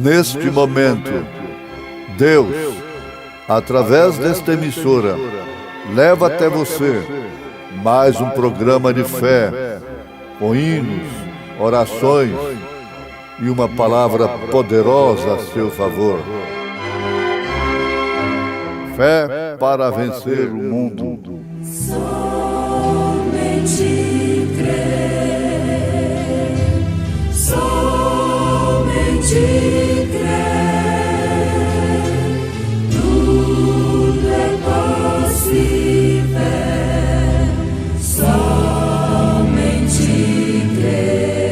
Neste momento, Deus, através desta emissora, leva até você mais um programa de fé, com hinos, orações e uma palavra poderosa a seu favor. Fé para vencer o mundo. Somente crer, somente crer, tudo é possível. Somente crer,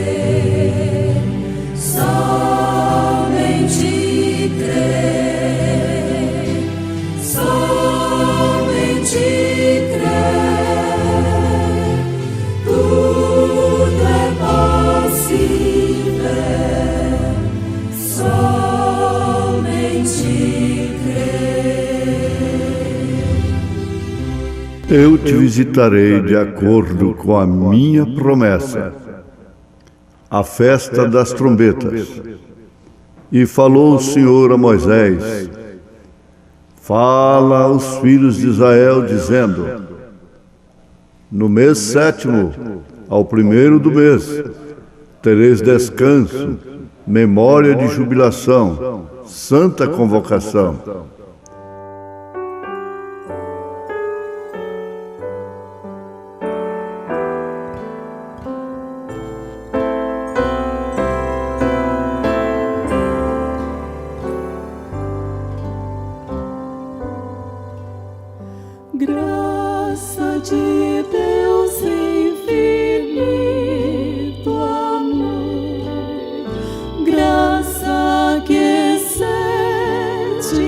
somente crer, somente crer, tudo é possível. Somente crer. Eu te visitarei de acordo com a minha promessa, a festa das trombetas. E falou o Senhor a Moisés: fala aos filhos de Israel, dizendo: no mês 7º, ao 1º do mês, tereis descanso, memória de jubilação, santa convocação. Graça de Deus, infinito amor, graça que excede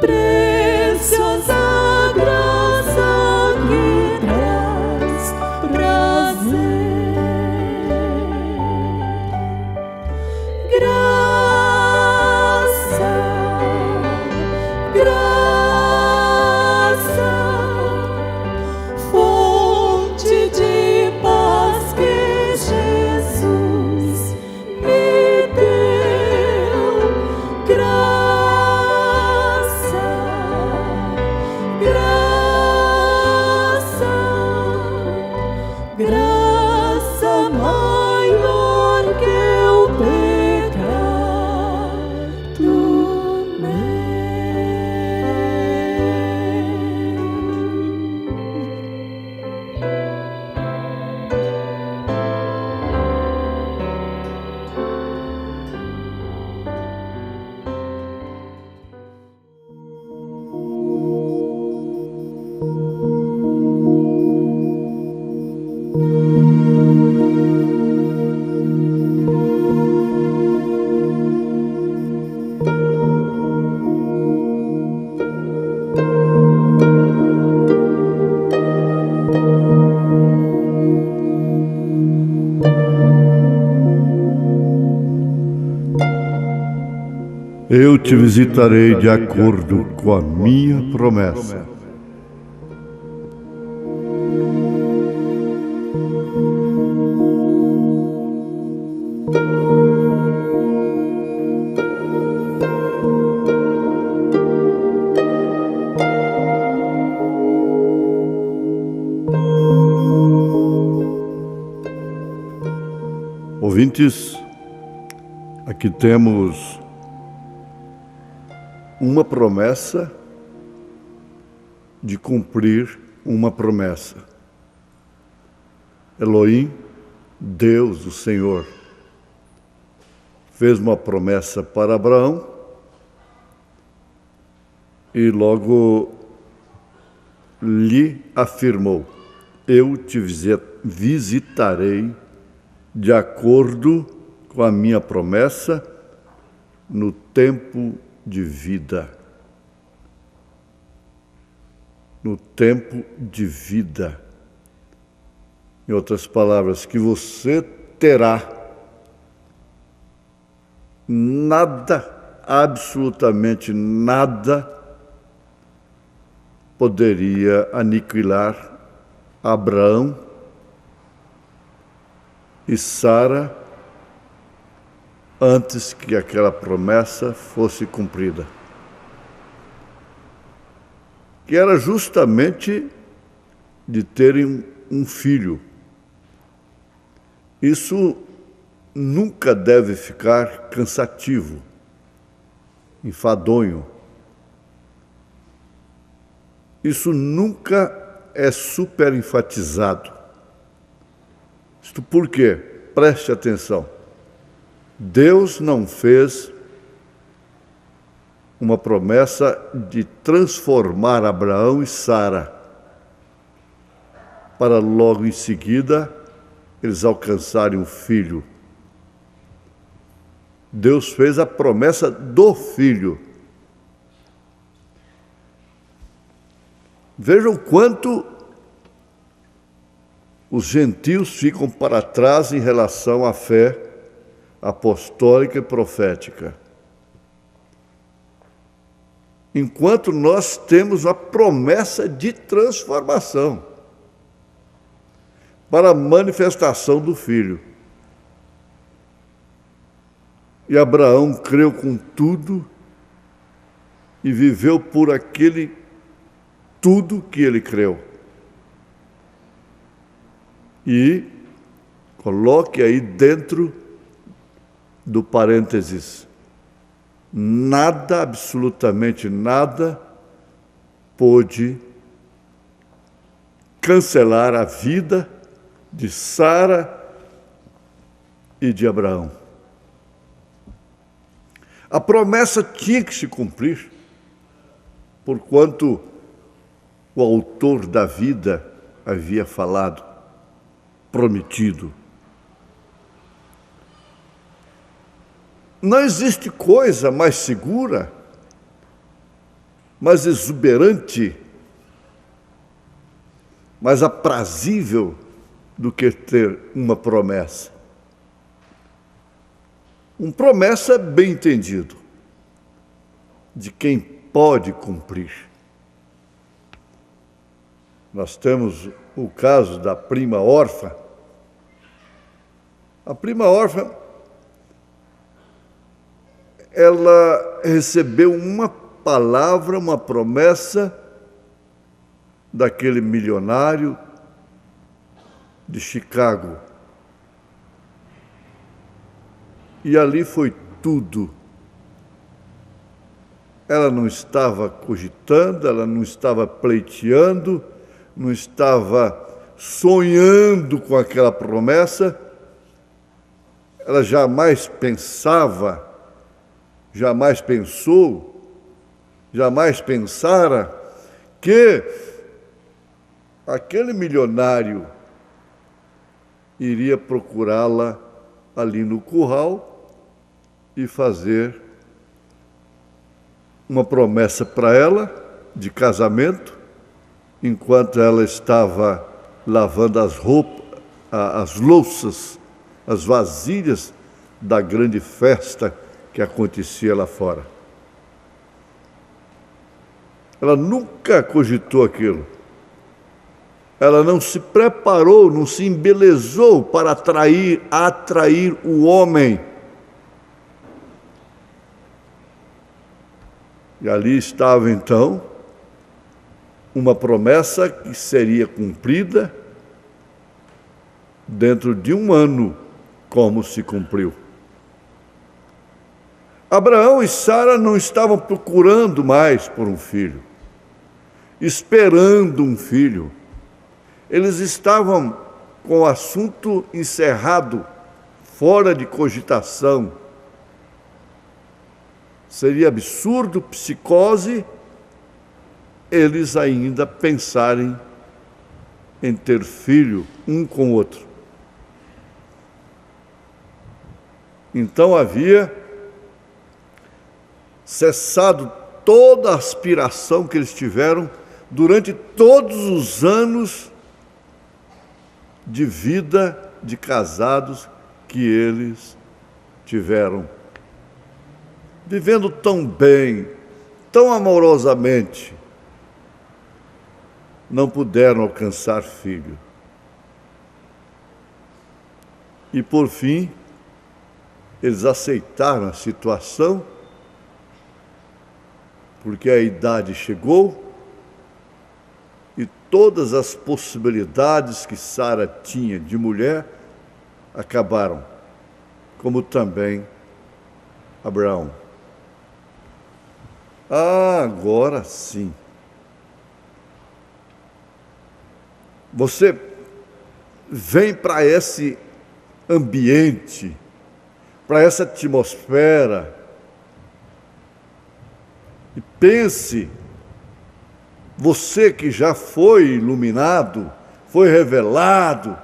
preciosa graça que traz prazer. Graça, graça, fonte de paz que Jesus me deu. Graça, graça, graça maior que o pecado meu. Eu te visitarei de acordo com a minha promessa. Ouvintes, aqui temos uma promessa de cumprir uma promessa. Elohim, Deus, o Senhor, fez uma promessa para Abraão e logo lhe afirmou: eu te visitarei de acordo com a minha promessa no tempo de vida. No tempo de vida. Em outras palavras, que você terá nada, absolutamente nada, poderia aniquilar Abraão e Sara antes que aquela promessa fosse cumprida. Que era justamente de terem um filho. Isso nunca deve ficar cansativo, enfadonho. Isso nunca é super enfatizado. Isto por quê? Preste atenção. Deus não fez uma promessa de transformar Abraão e Sara para logo em seguida eles alcançarem um filho. Deus fez a promessa do filho. Vejam o quanto os gentios ficam para trás em relação à fé apostólica e profética. Enquanto nós temos a promessa de transformação para a manifestação do Filho. E Abraão creu com tudo e viveu por aquele tudo que ele creu. E coloque aí dentro do parênteses, nada, absolutamente nada, pôde cancelar a vida de Sara e de Abraão. A promessa tinha que se cumprir, porquanto o autor da vida havia falado, prometido. Não existe coisa mais segura, mais exuberante, mais aprazível do que ter uma promessa. Uma promessa bem entendido, de quem pode cumprir. Nós temos o caso da prima órfã. A prima órfã, ela recebeu uma palavra, uma promessa daquele milionário de Chicago. E ali foi tudo. Ela não estava cogitando, ela não estava pleiteando, não estava sonhando com aquela promessa. Ela jamais pensava, jamais pensou, jamais pensara que aquele milionário iria procurá-la ali no curral e fazer uma promessa para ela de casamento, enquanto ela estava lavando as roupas, as louças, as vasilhas da grande festa que acontecia lá fora. Ela nunca cogitou aquilo. Ela não se preparou, não se embelezou para atrair o homem. E ali estava então uma promessa que seria cumprida dentro de um ano, como se cumpriu. Abraão e Sara não estavam procurando mais por um filho, esperando um filho. Eles estavam com o assunto encerrado, fora de cogitação. Seria absurdo, psicose, eles ainda pensarem em ter filho um com o outro. Então havia cessado toda a aspiração que eles tiveram durante todos os anos de vida de casados que eles tiveram. Vivendo tão bem, tão amorosamente, não puderam alcançar filho. E por fim, eles aceitaram a situação, porque a idade chegou e todas as possibilidades que Sara tinha de mulher acabaram, como também Abraão. Agora sim. Você vem para esse ambiente, para essa atmosfera, e pense, você que já foi iluminado, foi revelado,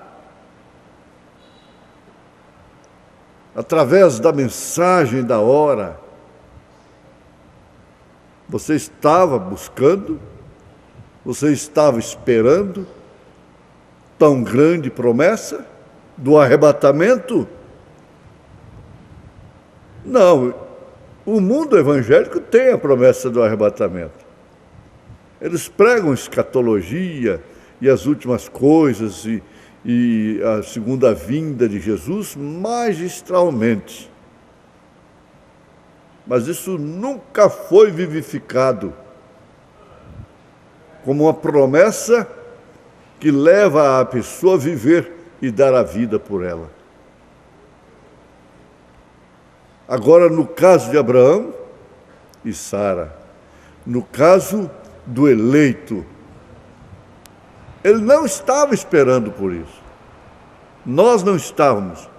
através da mensagem da hora, você estava buscando, você estava esperando tão grande promessa do arrebatamento? Não, o mundo evangélico tem a promessa do arrebatamento. Eles pregam escatologia e as últimas coisas e a segunda vinda de Jesus magistralmente. Mas isso nunca foi vivificado como uma promessa que leva a pessoa a viver e dar a vida por ela. Agora, no caso de Abraão e Sara, no caso do eleito, ele não estava esperando por isso. Nós não estávamos.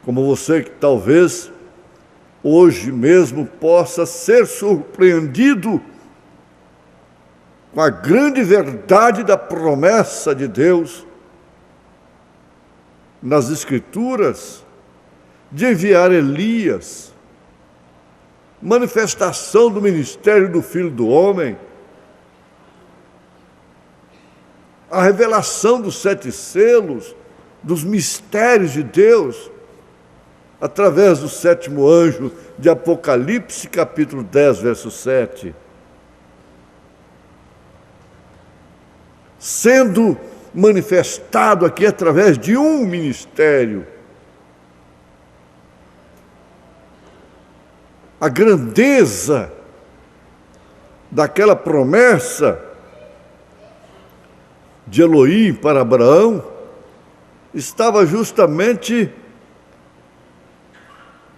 Como você que talvez hoje mesmo possa ser surpreendido com a grande verdade da promessa de Deus nas Escrituras, de enviar Elias manifestação do ministério do Filho do Homem, a revelação dos 7 selos, dos mistérios de Deus, através do 7º anjo de Apocalipse, capítulo 10, verso 7. Sendo manifestado aqui através de um ministério. A grandeza daquela promessa de Elohim para Abraão estava justamente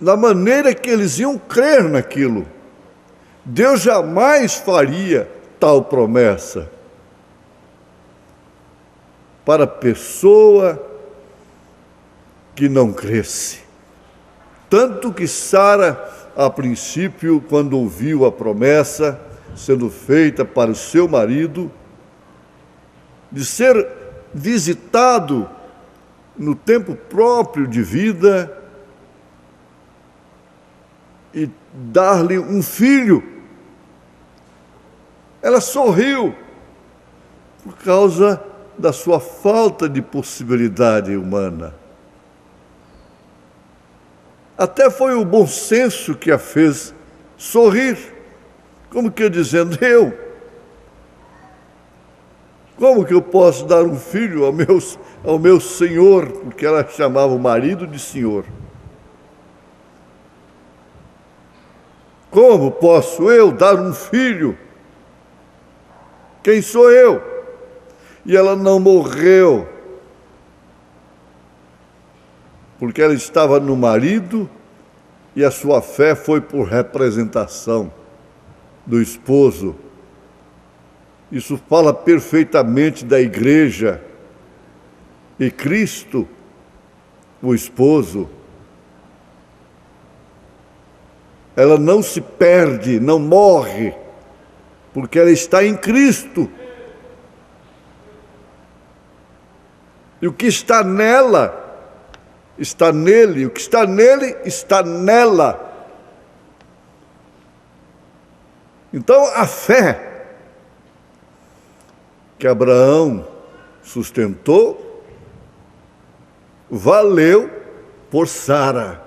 na maneira que eles iam crer naquilo. Deus jamais faria tal promessa para a pessoa que não cresce. Tanto que Sara, a princípio, quando ouviu a promessa sendo feita para o seu marido, de ser visitado no tempo próprio de vida e dar-lhe um filho, ela sorriu por causa da sua falta de possibilidade humana. Até foi o bom senso que a fez sorrir, como que dizendo, como que eu posso dar um filho ao meu senhor, porque ela chamava o marido de senhor. Como posso eu dar um filho? Quem sou eu? E ela não morreu, porque ela estava no marido e a sua fé foi por representação do esposo. Isso fala perfeitamente da igreja e Cristo, o esposo. Ela não se perde, não morre, porque ela está em Cristo. E o que está nela, está nele. O que está nele, está nela. Então, a fé que Abraão sustentou, valeu por Sara,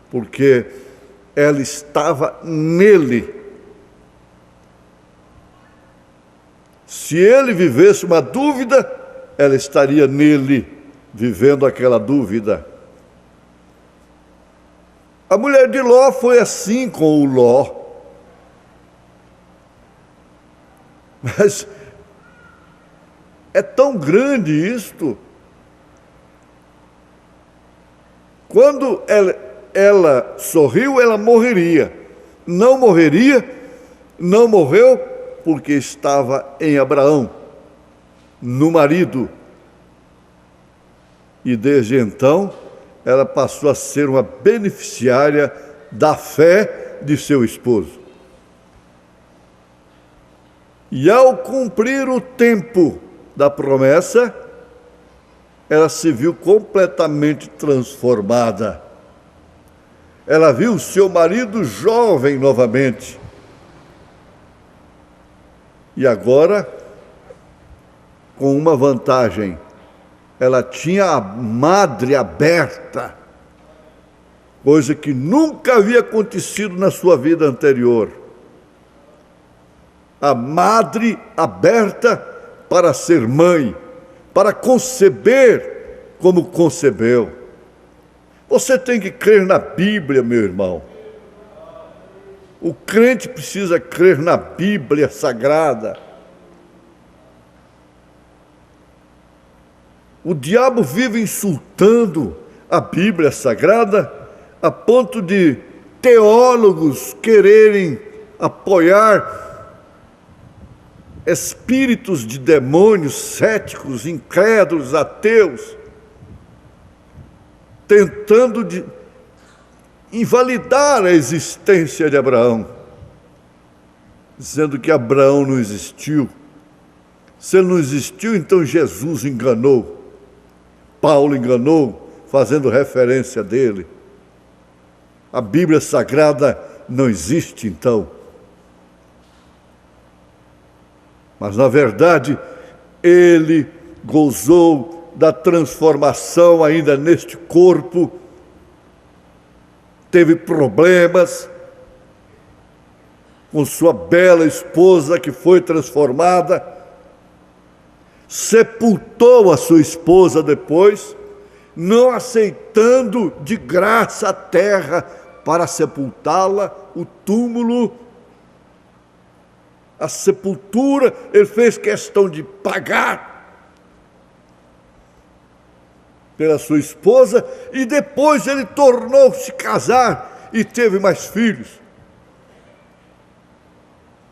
porque ela estava nele. Se ele vivesse uma dúvida, ela estaria nele, vivendo aquela dúvida. A mulher de Ló foi assim com o Ló. Mas é tão grande isto. Quando ela sorriu, ela morreria. Não morreria, não morreu, porque estava em Abraão, no marido. E desde então, ela passou a ser uma beneficiária da fé de seu esposo. E ao cumprir o tempo da promessa, ela se viu completamente transformada. Ela viu seu marido jovem novamente. E agora, com uma vantagem, ela tinha a madre aberta, coisa que nunca havia acontecido na sua vida anterior. A madre aberta para ser mãe, para conceber como concebeu. Você tem que crer na Bíblia, meu irmão. O crente precisa crer na Bíblia Sagrada. O diabo vive insultando a Bíblia Sagrada a ponto de teólogos quererem apoiar espíritos de demônios céticos, incrédulos, ateus, tentando invalidar a existência de Abraão, dizendo que Abraão não existiu. Se ele não existiu, então Jesus enganou. Paulo enganou, fazendo referência dele. A Bíblia Sagrada não existe então. Mas, na verdade, ele gozou da transformação ainda neste corpo, teve problemas com sua bela esposa que foi transformada, sepultou a sua esposa depois, não aceitando de graça a terra para sepultá-la, o túmulo, a sepultura, ele fez questão de pagar pela sua esposa, e depois ele tornou-se casar e teve mais filhos.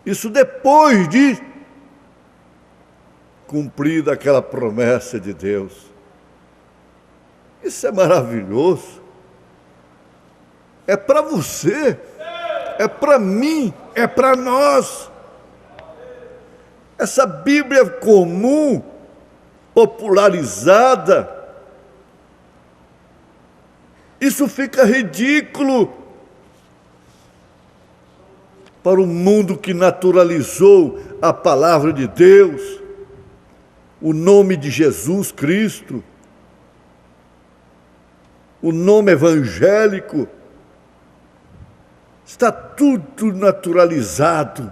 Isso depois de cumprida aquela promessa de Deus. Isso é maravilhoso. É para você, é para mim, é para nós. Essa Bíblia comum, popularizada, isso fica ridículo para o mundo que naturalizou a palavra de Deus, o nome de Jesus Cristo, o nome evangélico. Está tudo naturalizado.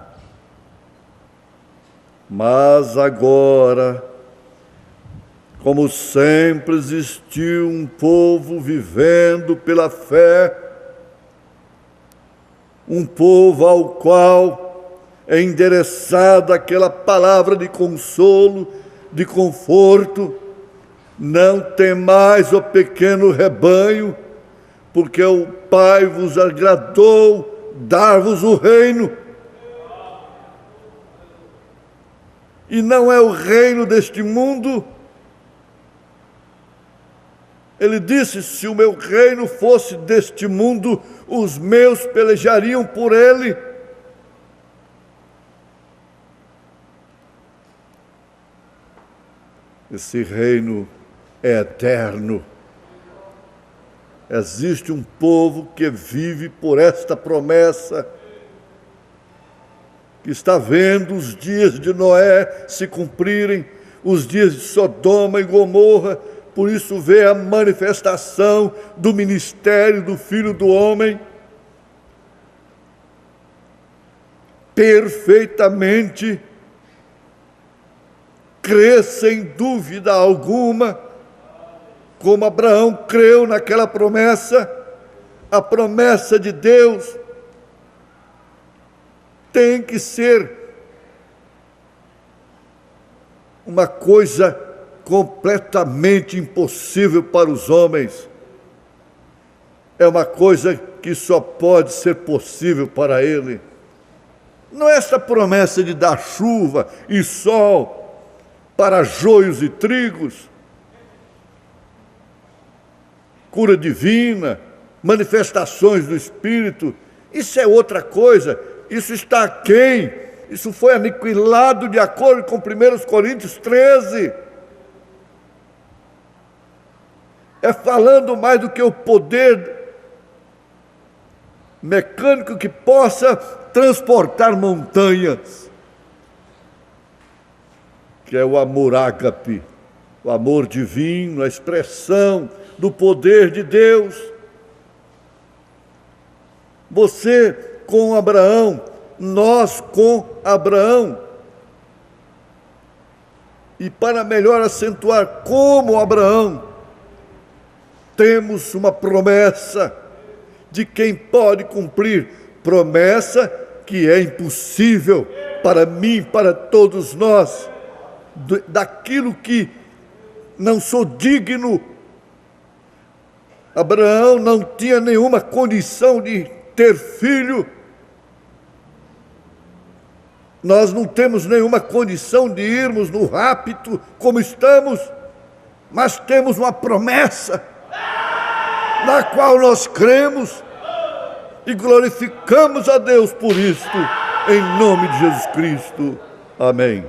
Mas agora, como sempre existiu um povo vivendo pela fé, um povo ao qual é endereçada aquela palavra de consolo, de conforto: não temais, ó pequeno rebanho, porque o Pai vos agradou dar-vos o reino. E não é o reino deste mundo. Ele disse: se o meu reino fosse deste mundo, os meus pelejariam por ele. Esse reino é eterno. Existe um povo que vive por esta promessa, que está vendo os dias de Noé se cumprirem, os dias de Sodoma e Gomorra, por isso vê a manifestação do ministério do Filho do Homem perfeitamente, crê sem dúvida alguma, como Abraão creu naquela promessa. A promessa de Deus tem que ser uma coisa completamente impossível para os homens. É uma coisa que só pode ser possível para Ele. Não é essa promessa de dar chuva e sol para joios e trigos, cura divina, manifestações do Espírito. Isso é outra coisa. Isso está aquém. Isso foi aniquilado de acordo com 1 Coríntios 13. É falando mais do que o poder mecânico que possa transportar montanhas, que é o amor ágape, o amor divino, a expressão do poder de Deus. Você com Abraão, nós com Abraão. E para melhor acentuar, como Abraão, temos uma promessa de quem pode cumprir, promessa que é impossível para mim, para todos nós, daquilo que não sou digno. Abraão não tinha nenhuma condição de ter filho. Nós não temos nenhuma condição de irmos no rapto como estamos, mas temos uma promessa na qual nós cremos e glorificamos a Deus por isto, em nome de Jesus Cristo. Amém.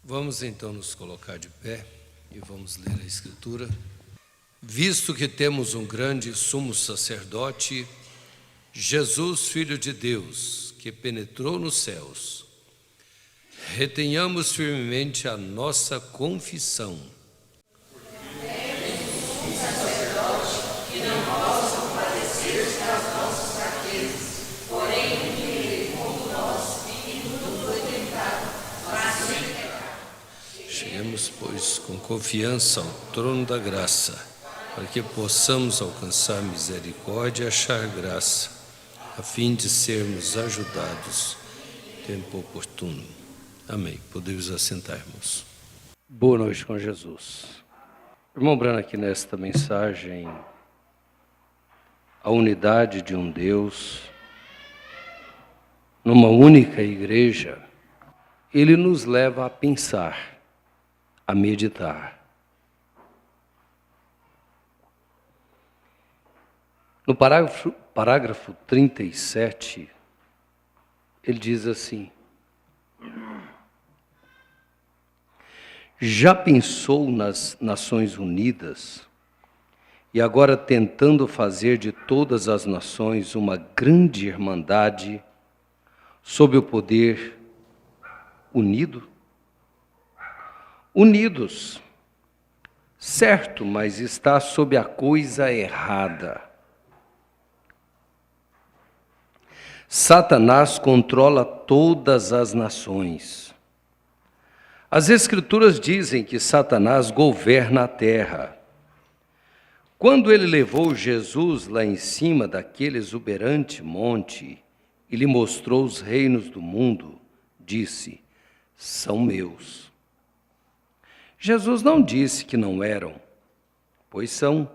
Vamos então nos colocar de pé e vamos ler a Escritura. Visto que temos um grande sumo sacerdote, Jesus, Filho de Deus, que penetrou nos céus, retenhamos firmemente a nossa confissão. Cheguemos, pois, com confiança ao trono da graça, para que possamos alcançar misericórdia e achar graça, a fim de sermos ajudados no tempo oportuno. Amém. Podemos assentar-nos. Boa noite com Jesus. Irmão Brano, aqui nesta mensagem, a unidade de um Deus, numa única igreja, ele nos leva a pensar, a meditar. No parágrafo 37, ele diz assim: já pensou nas Nações Unidas e agora tentando fazer de todas as nações uma grande irmandade sob o poder unido? Unidos, certo, mas está sob a coisa errada. Satanás controla todas as nações. As Escrituras dizem que Satanás governa a terra. Quando ele levou Jesus lá em cima daquele exuberante monte e lhe mostrou os reinos do mundo, disse: são meus. Jesus não disse que não eram, pois são.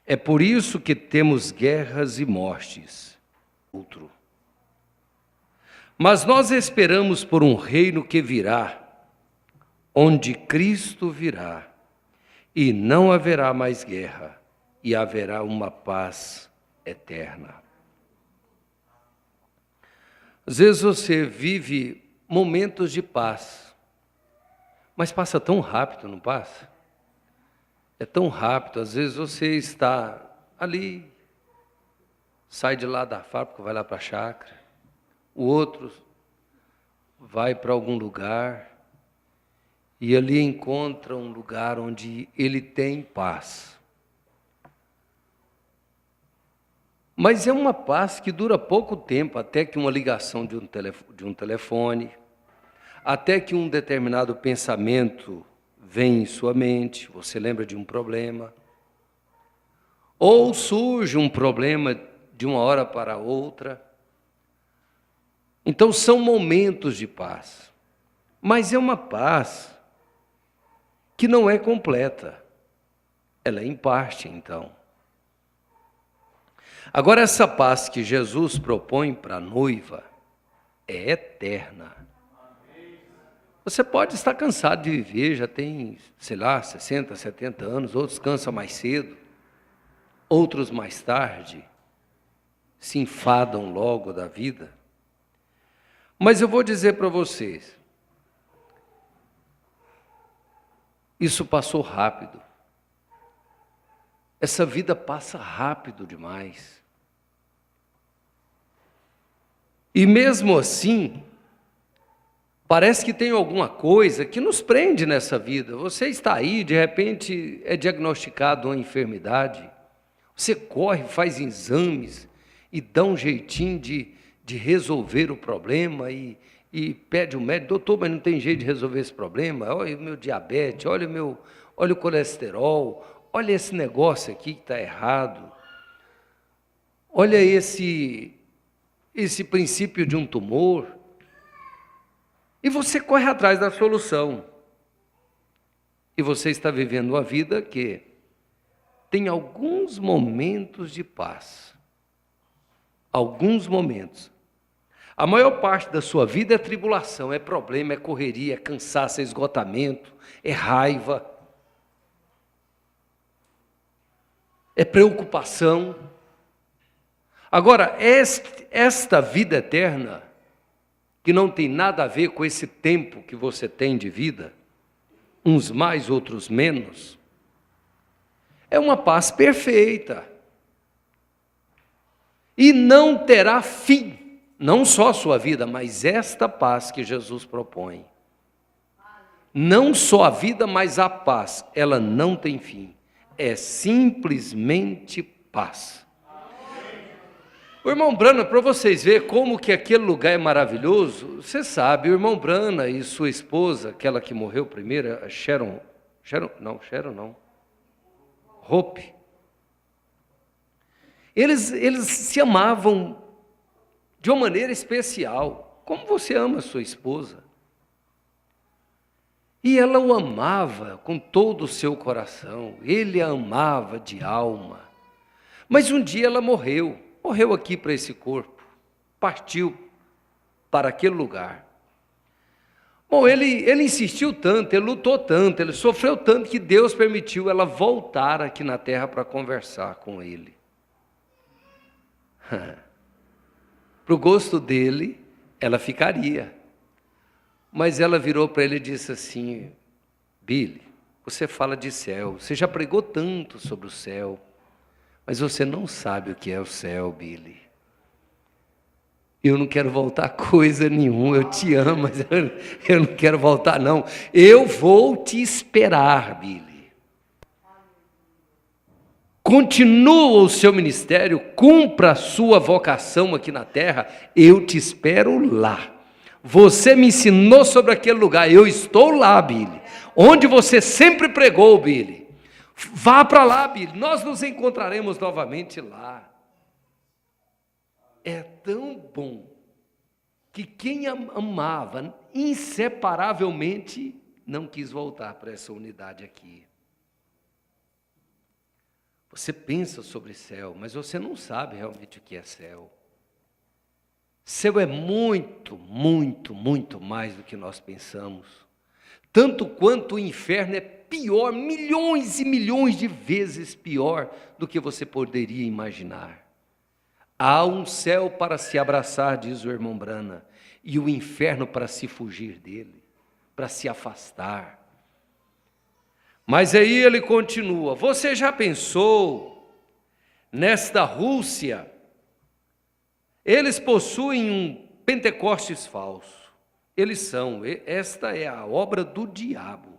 É por isso que temos guerras e mortes. Outro. Mas nós esperamos por um reino que virá, onde Cristo virá, e não haverá mais guerra, e haverá uma paz eterna. Às vezes você vive momentos de paz, mas passa tão rápido, não passa? É tão rápido, às vezes você está ali, sai de lá da fábrica, vai lá para a chácara, o outro vai para algum lugar e ali encontra um lugar onde ele tem paz. Mas é uma paz que dura pouco tempo, até que uma ligação de um telefone, até que um determinado pensamento vem em sua mente, você lembra de um problema, ou surge um problema de uma hora para outra. Então são momentos de paz, mas é uma paz que não é completa, ela é em parte então. Agora essa paz que Jesus propõe para a noiva é eterna. Você pode estar cansado de viver, já tem, sei lá, 60, 70 anos, outros cansam mais cedo, outros mais tarde, se enfadam logo da vida. Mas eu vou dizer para vocês, isso passou rápido. Essa vida passa rápido demais. E mesmo assim, parece que tem alguma coisa que nos prende nessa vida. Você está aí, de repente é diagnosticado uma enfermidade, você corre, faz exames e dá um jeitinho de resolver o problema e pede ao médico: doutor, mas não tem jeito de resolver esse problema? Olha o meu diabetes, olha o colesterol, olha esse negócio aqui que está errado, olha esse princípio de um tumor. E você corre atrás da solução. E você está vivendo uma vida que tem alguns momentos de paz. Alguns momentos. A maior parte da sua vida é tribulação, é problema, é correria, é cansaço, é esgotamento, é raiva. é preocupação. Agora, esta vida eterna, que não tem nada a ver com esse tempo que você tem de vida, uns mais, outros menos, é uma paz perfeita. E não terá fim, não só a sua vida, mas esta paz que Jesus propõe. Não só a vida, mas a paz, ela não tem fim. É simplesmente paz. O irmão Brana, para vocês verem como que aquele lugar é maravilhoso, você sabe, o irmão Brana e sua esposa, aquela que morreu primeiro, a Sharon não, Hope, eles se amavam de uma maneira especial, como você ama a sua esposa. E ela o amava com todo o seu coração, ele a amava de alma. Mas um dia ela morreu aqui para esse corpo, partiu para aquele lugar. Bom, ele insistiu tanto, ele lutou tanto, ele sofreu tanto, que Deus permitiu ela voltar aqui na terra para conversar com ele. Para o gosto dele, ela ficaria. Mas ela virou para ele e disse assim: Billy, você fala de céu, você já pregou tanto sobre o céu, mas você não sabe o que é o céu, Billy. Eu não quero voltar coisa nenhuma, eu te amo, mas eu não quero voltar não. Eu vou te esperar, Billy. Continua o seu ministério, cumpra a sua vocação aqui na terra, eu te espero lá. Você me ensinou sobre aquele lugar, eu estou lá, Billy. Onde você sempre pregou, Billy. Vá para lá, Billy, nós nos encontraremos novamente lá. É tão bom que quem amava inseparavelmente não quis voltar para essa unidade aqui. Você pensa sobre céu, mas você não sabe realmente o que é céu. Céu é muito, muito, muito mais do que nós pensamos. Tanto quanto o inferno é pior, milhões e milhões de vezes pior do que você poderia imaginar. Há um céu para se abraçar, diz o irmão Brana, e o inferno para se fugir dele, para se afastar. Mas aí ele continua: você já pensou nesta Rússia? Eles possuem um Pentecostes falso. Esta é a obra do diabo.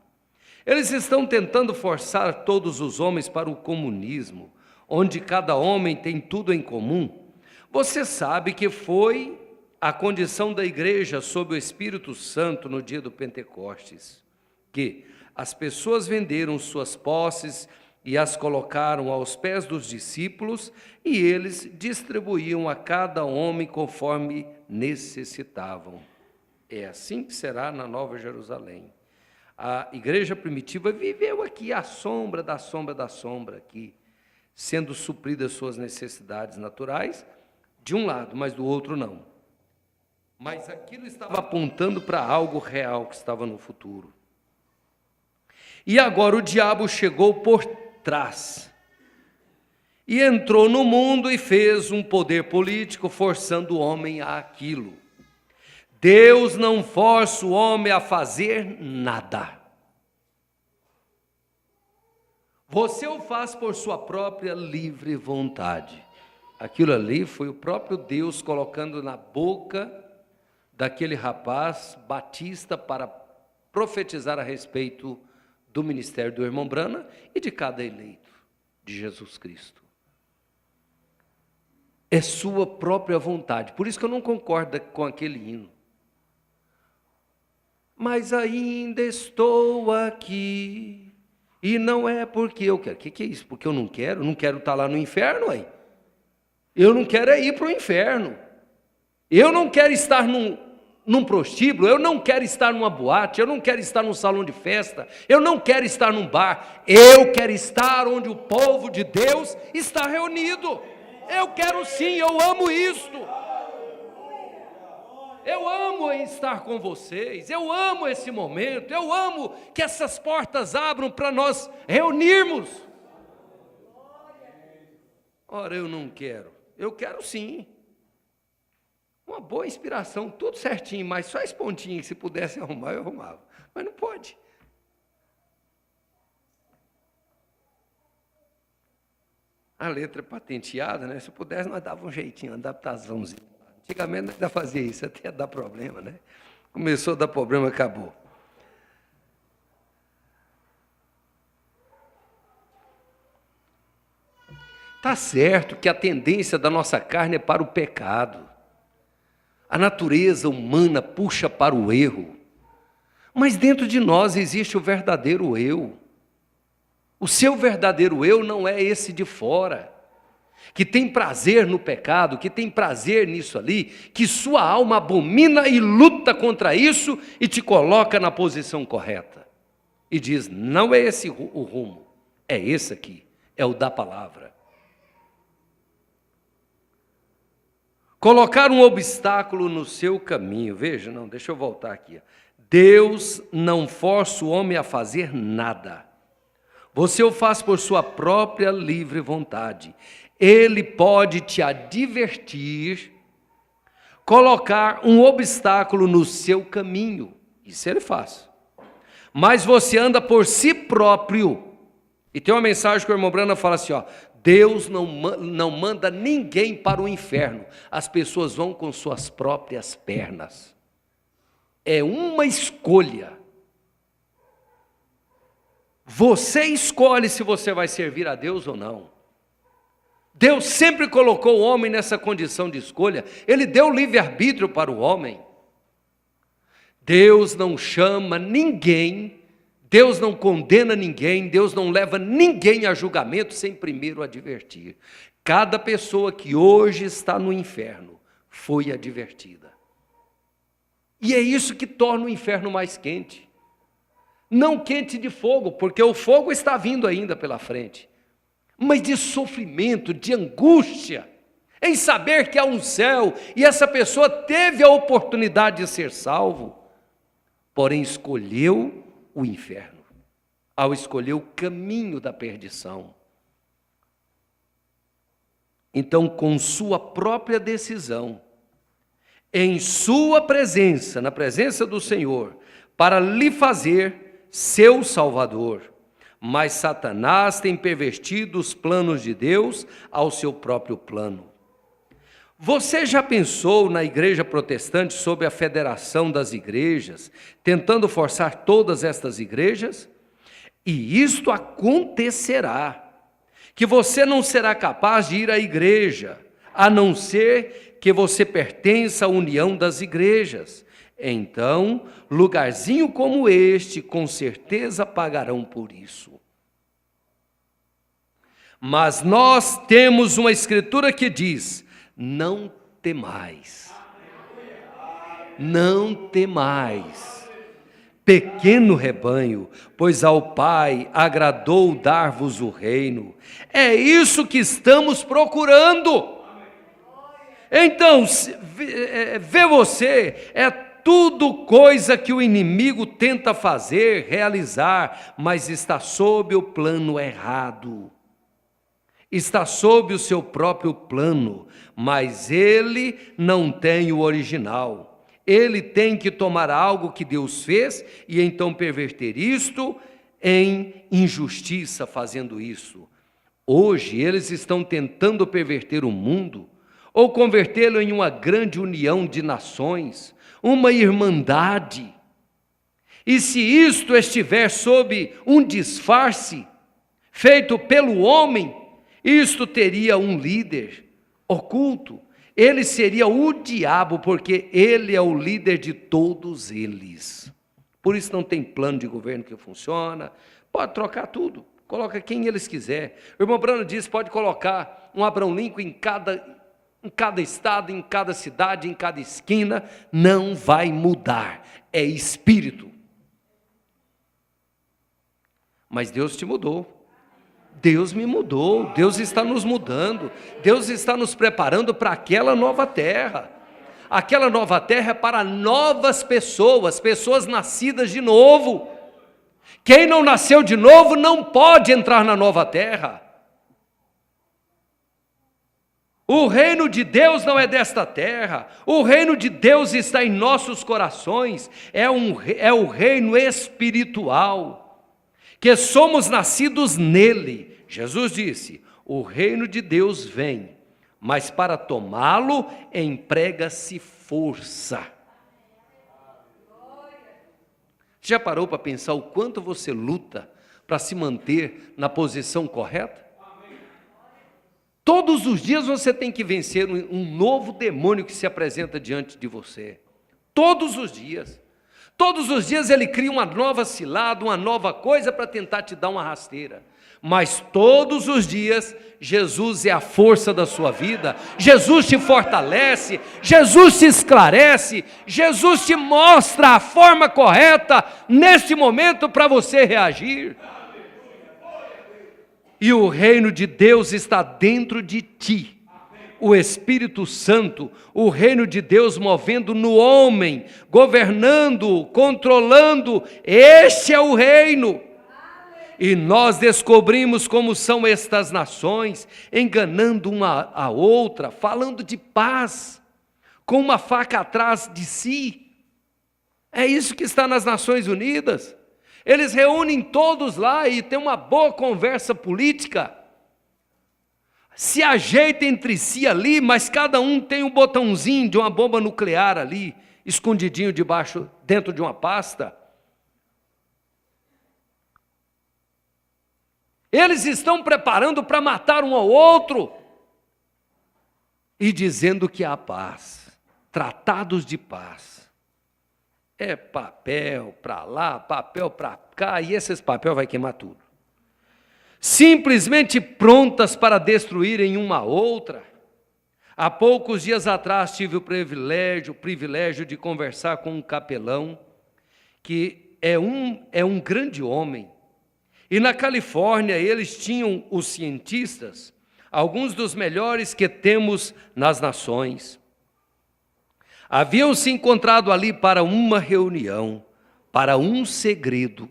Eles estão tentando forçar todos os homens para o comunismo, onde cada homem tem tudo em comum. Você sabe que foi a condição da igreja sob o Espírito Santo no dia do Pentecostes, que as pessoas venderam suas posses e as colocaram aos pés dos discípulos, e eles distribuíam a cada homem conforme necessitavam. É assim que será na Nova Jerusalém. A igreja primitiva viveu aqui à sombra da sombra da sombra, aqui, sendo supridas suas necessidades naturais, de um lado, mas do outro não. Mas aquilo estava apontando para algo real que estava no futuro. E agora o diabo chegou por trás e entrou no mundo e fez um poder político forçando o homem a aquilo. Deus não força o homem a fazer nada. Você o faz por sua própria livre vontade. Aquilo ali foi o próprio Deus colocando na boca daquele rapaz batista para profetizar a respeito do ministério do irmão Brana e de cada eleito de Jesus Cristo. É sua própria vontade. Por isso que eu não concordo com aquele hino. Mas ainda estou aqui, e não é porque eu quero. O que é isso? Porque eu não quero? Não quero estar lá no inferno, aí. Eu não quero ir para o inferno. Eu não quero estar num prostíbulo, eu não quero estar numa boate, eu não quero estar num salão de festa, eu não quero estar num bar, eu quero estar onde o povo de Deus está reunido. Eu quero sim, eu amo isto. Eu amo estar com vocês, eu amo esse momento, eu amo que essas portas abram para nós reunirmos. Ora, eu não quero. Eu quero sim. Uma boa inspiração, tudo certinho, mas só esse pontinho, se pudesse arrumar, eu arrumava. Mas não pode. A letra é patenteada, né? Se pudesse, nós dava um jeitinho, uma adaptaçãozinha. Antigamente ainda fazia isso, até dar problema, né? Começou a dar problema, acabou. Está certo que a tendência da nossa carne é para o pecado. A natureza humana puxa para o erro. Mas dentro de nós existe o verdadeiro eu. O seu verdadeiro eu não é esse de fora, que tem prazer no pecado, que tem prazer nisso ali, que sua alma abomina e luta contra isso e te coloca na posição correta. E diz, não é esse o rumo, é esse aqui, é o da palavra. Colocar um obstáculo no seu caminho, veja, não, deixa eu voltar aqui. Deus não força o homem a fazer nada. Você o faz por sua própria livre vontade. Ele pode te advertir, colocar um obstáculo no seu caminho. Isso ele faz. Mas você anda por si próprio. E tem uma mensagem que o irmão Brana fala assim, ó, Deus não manda ninguém para o inferno. As pessoas vão com suas próprias pernas. É uma escolha. Você escolhe se você vai servir a Deus ou não. Deus sempre colocou o homem nessa condição de escolha. Ele deu livre-arbítrio para o homem. Deus não chama ninguém, Deus não condena ninguém, Deus não leva ninguém a julgamento sem primeiro advertir. Cada pessoa que hoje está no inferno foi advertida. E é isso que torna o inferno mais quente. Não quente de fogo, porque o fogo está vindo ainda pela frente, mas de sofrimento, de angústia, em saber que há um céu, e essa pessoa teve a oportunidade de ser salvo, porém escolheu o inferno, ao escolher o caminho da perdição. Então, com sua própria decisão, em sua presença, na presença do Senhor, para lhe fazer seu Salvador, mas Satanás tem pervertido os planos de Deus ao seu próprio plano. Você já pensou na igreja protestante sobre a federação das igrejas, tentando forçar todas estas igrejas? E isto acontecerá, que você não será capaz de ir à igreja, a não ser que você pertença à união das igrejas. Então, lugarzinho como este, com certeza pagarão por isso. Mas nós temos uma escritura que diz, não temais, não temais, pequeno rebanho, pois ao Pai agradou dar-vos o reino. É isso que estamos procurando. Então, vê você, é tudo coisa que o inimigo tenta fazer, realizar, mas está sob o plano errado. Está sob o seu próprio plano, mas ele não tem o original. Ele tem que tomar algo que Deus fez e então perverter isto em injustiça fazendo isso. Hoje eles estão tentando perverter o mundo ou convertê-lo em uma grande união de nações, uma irmandade. E se isto estiver sob um disfarce feito pelo homem, isto teria um líder oculto. Ele seria o diabo, porque ele é o líder de todos eles. Por isso não tem plano de governo que funciona. Pode trocar tudo, coloca quem eles quiser. O irmão Brano diz, pode colocar um Abraham Lincoln em cada estado, em cada cidade, em cada esquina, não vai mudar, é espírito. Mas Deus te mudou, Deus me mudou, Deus está nos mudando, Deus está nos preparando para aquela nova terra. Aquela nova terra é para novas pessoas, pessoas nascidas de novo. Quem não nasceu de novo não pode entrar na nova terra. O reino de Deus não é desta terra, o reino de Deus está em nossos corações, é o reino espiritual, que somos nascidos nele. Jesus disse: o reino de Deus vem, mas para tomá-lo emprega-se força. Já parou para pensar o quanto você luta para se manter na posição correta? Todos os dias você tem que vencer um novo demônio que se apresenta diante de você. Todos os dias. Todos os dias ele cria uma nova cilada, uma nova coisa para tentar te dar uma rasteira. Mas todos os dias, Jesus é a força da sua vida, Jesus te fortalece, Jesus te esclarece, Jesus te mostra a forma correta, neste momento, para você reagir. E o reino de Deus está dentro de ti. O Espírito Santo, o reino de Deus movendo no homem, governando, controlando, este é o reino. E nós descobrimos como são estas nações, enganando uma a outra, falando de paz, com uma faca atrás de si. É isso que está nas Nações Unidas. Eles reúnem todos lá e tem uma boa conversa política, se ajeitam entre si ali, mas cada um tem um botãozinho de uma bomba nuclear ali, escondidinho dentro de uma pasta. Eles estão preparando para matar um ao outro e dizendo que há paz, tratados de paz. É papel para lá, papel para cá, e esses papéis vai queimar tudo. Simplesmente prontas para destruírem uma a outra. Há poucos dias atrás tive o privilégio de conversar com um capelão, que é um grande homem. E na Califórnia eles tinham os cientistas, alguns dos melhores que temos nas nações. Haviam se encontrado ali para uma reunião, para um segredo.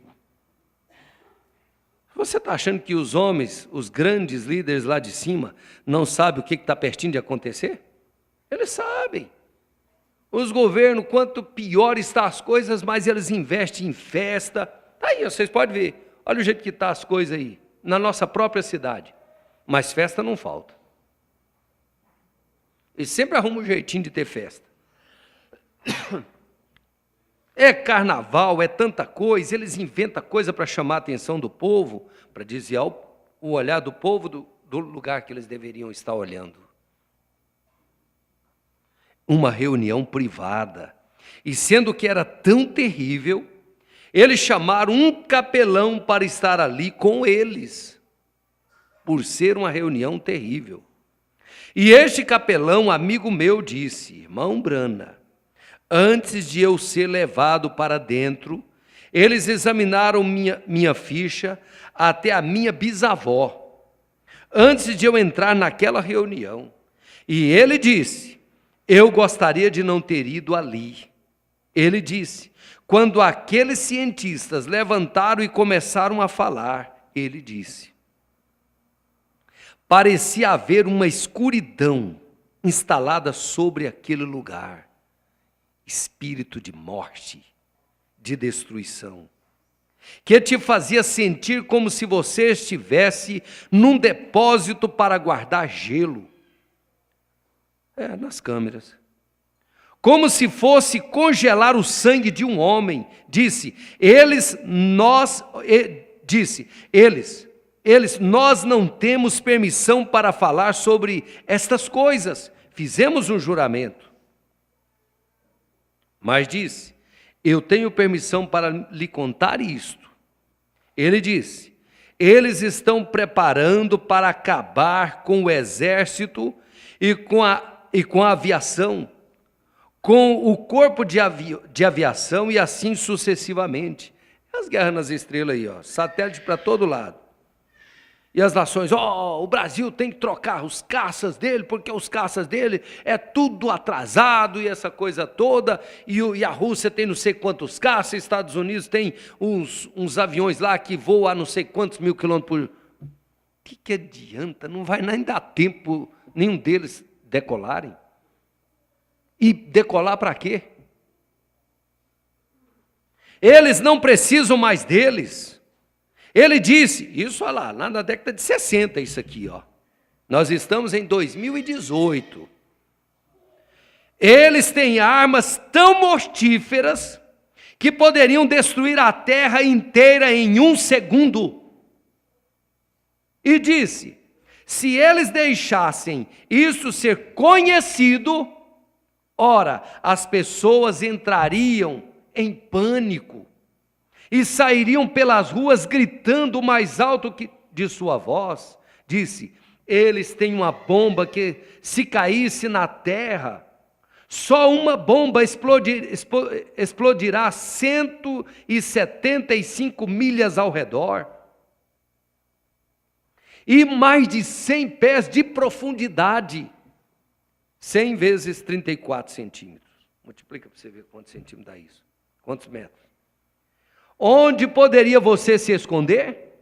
Você está achando que os homens, os grandes líderes lá de cima, não sabem o que está pertinho de acontecer? Eles sabem. Os governos, quanto pior estão as coisas, mais eles investem em festa. Está aí, vocês podem ver. Olha o jeito que estão as coisas aí, na nossa própria cidade. Mas festa não falta. Eles sempre arrumam um jeitinho de ter festa. É carnaval, é tanta coisa, eles inventam coisa para chamar a atenção do povo, para desviar o olhar do povo do lugar que eles deveriam estar olhando. Uma reunião privada. E sendo que era tão terrível, eles chamaram um capelão para estar ali com eles, por ser uma reunião terrível. E este capelão, amigo meu, disse: irmão Brana, antes de eu ser levado para dentro, eles examinaram minha ficha até a minha bisavó, antes de eu entrar naquela reunião. E ele disse: eu gostaria de não ter ido ali. Ele disse: quando aqueles cientistas levantaram e começaram a falar, ele disse: parecia haver uma escuridão instalada sobre aquele lugar. Espírito de morte, de destruição, que te fazia sentir como se você estivesse num depósito para guardar gelo. Nas câmeras. Como se fosse congelar o sangue de um homem. Disse, nós não temos permissão para falar sobre estas coisas. Fizemos um juramento. Mas disse, eu tenho permissão para lhe contar isto. Ele disse, eles estão preparando para acabar com o exército e com a aviação, com o corpo de aviação e assim sucessivamente. As guerras nas estrelas aí, satélite para todo lado. E as nações, o Brasil tem que trocar os caças dele, porque os caças dele é tudo atrasado e essa coisa toda, e a Rússia tem não sei quantos caças, Estados Unidos tem uns aviões lá que voam a não sei quantos mil quilômetros por... O que adianta? Não vai nem dar tempo nenhum deles decolarem? E decolar para quê? Eles não precisam mais deles. Ele disse, isso olha lá na década de 60, isso aqui, ó. Nós estamos em 2018. Eles têm armas tão mortíferas que poderiam destruir a terra inteira em 1 segundo. E disse, se eles deixassem isso ser conhecido, ora, as pessoas entrariam em pânico e sairiam pelas ruas gritando mais alto que de sua voz. Disse, eles têm uma bomba que, se caísse na terra, só uma bomba explodirá 175 milhas ao redor e mais de 100 pés de profundidade. 100 vezes 34 centímetros. Multiplica para você ver quantos centímetros dá isso. Quantos metros? Onde poderia você se esconder?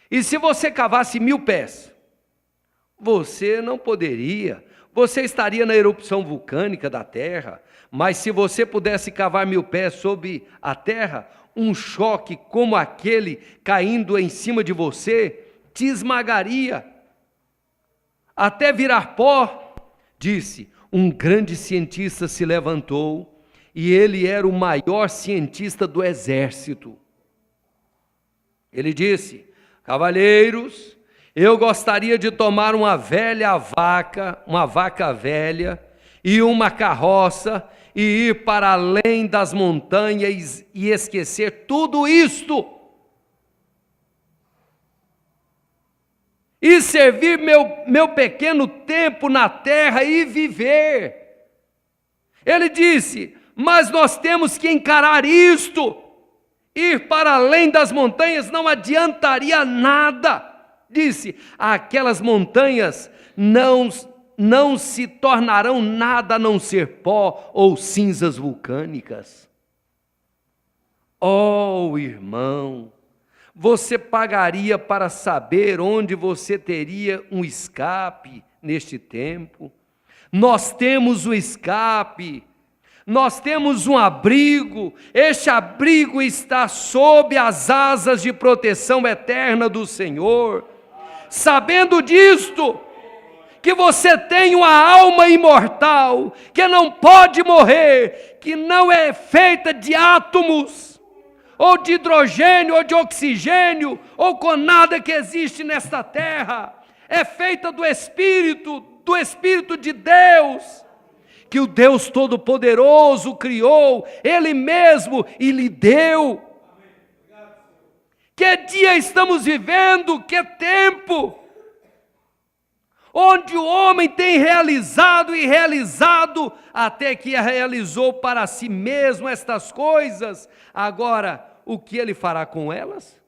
E se você cavasse 1000 pés? Você não poderia. Você estaria na erupção vulcânica da terra. Mas se você pudesse cavar 1000 pés sob a terra, um choque como aquele caindo em cima de você te esmagaria até virar pó. Disse, um grande cientista se levantou, e ele era o maior cientista do exército. Ele disse, cavalheiros, eu gostaria de tomar uma vaca velha, e uma carroça, e ir para além das montanhas e esquecer tudo isto. E servir meu pequeno tempo na terra e viver. Ele disse, mas nós temos que encarar isto. Ir para além das montanhas não adiantaria nada. Disse, aquelas montanhas não se tornarão nada a não ser pó ou cinzas vulcânicas. Oh, irmão, você pagaria para saber onde você teria um escape neste tempo? Nós temos um escape, nós temos um abrigo. Este abrigo está sob as asas de proteção eterna do Senhor. Sabendo disto, que você tem uma alma imortal, que não pode morrer, que não é feita de átomos, ou de hidrogênio, ou de oxigênio, ou com nada que existe nesta terra, é feita do Espírito de Deus, que o Deus Todo-Poderoso criou, Ele mesmo, e lhe deu. Que dia estamos vivendo, que tempo, onde o homem tem realizado e realizado, até que realizou para si mesmo estas coisas. Agora, o que ele fará com elas?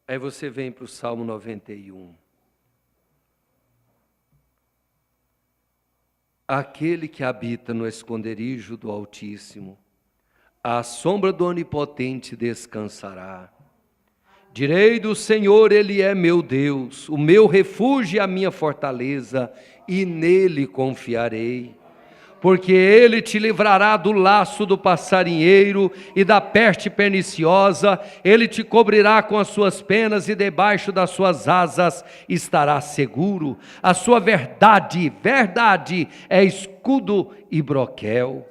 Aí você vem para o Salmo 91. Aquele que habita no esconderijo do Altíssimo, à sombra do Onipotente descansará. Direi do Senhor, Ele é meu Deus, o meu refúgio e a minha fortaleza, e nele confiarei. Porque Ele te livrará do laço do passarinheiro e da peste perniciosa. Ele te cobrirá com as suas penas e debaixo das suas asas estará seguro. A sua verdade é escudo e broquel.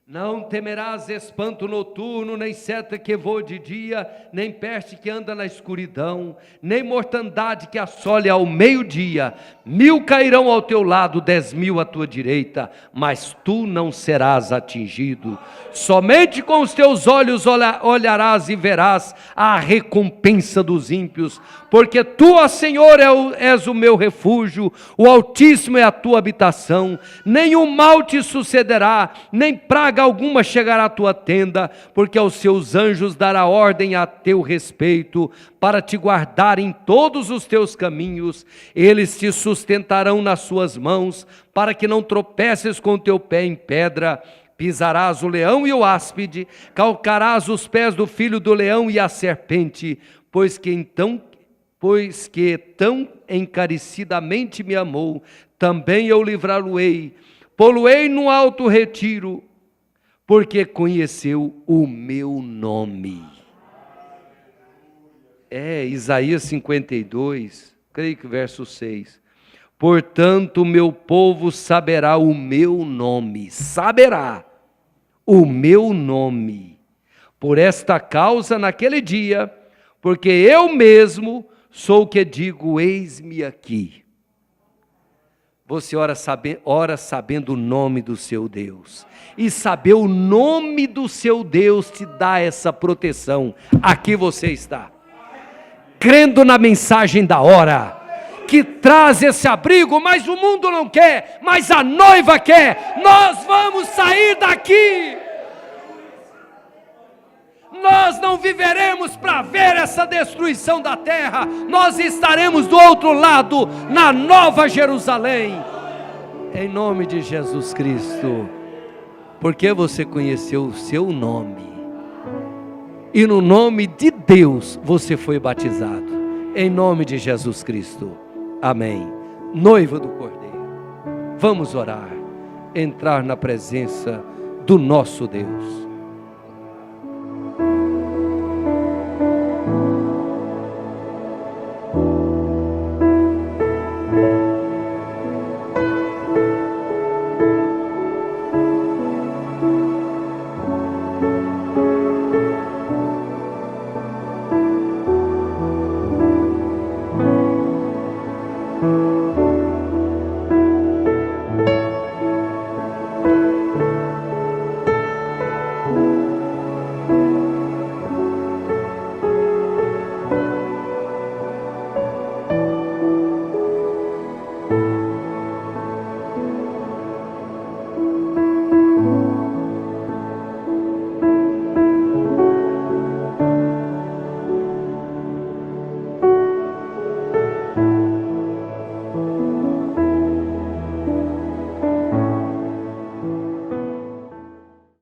Não temerás espanto noturno, nem seta que voa de dia, nem peste que anda na escuridão, nem mortandade que assole ao meio-dia. 1000 cairão ao teu lado, 10.000 à tua direita, mas tu não serás atingido. Somente com os teus olhos olharás e verás a recompensa dos ímpios, porque tu, ó Senhor, és o meu refúgio, o Altíssimo é a tua habitação. Nenhum mal te sucederá, nem praga alguma chegará à tua tenda, porque aos seus anjos dará ordem a teu respeito, para te guardar em todos os teus caminhos. Eles te sustentarão nas suas mãos, para que não tropeces com teu pé em pedra. Pisarás o leão e o áspide, calcarás os pés do filho do leão e a serpente, pois que tão encarecidamente me amou, também eu livrá-lo-ei, pô-lo-ei no alto retiro, porque conheceu o meu nome. Isaías 52, creio que verso 6. Portanto, o meu povo saberá o meu nome, saberá o meu nome, por esta causa naquele dia, porque eu mesmo sou o que digo, eis-me aqui. Você ora sabendo o nome do seu Deus, e saber o nome do seu Deus te dá essa proteção. Aqui você está, crendo na mensagem da hora, que traz esse abrigo, mas o mundo não quer, mas a noiva quer. Nós vamos sair daqui. Nós não viveremos para ver essa destruição da terra, nós estaremos do outro lado, na Nova Jerusalém, em nome de Jesus Cristo, porque você conheceu o seu nome, e no nome de Deus você foi batizado, em nome de Jesus Cristo. Amém. Noiva do Cordeiro, vamos orar, entrar na presença do nosso Deus.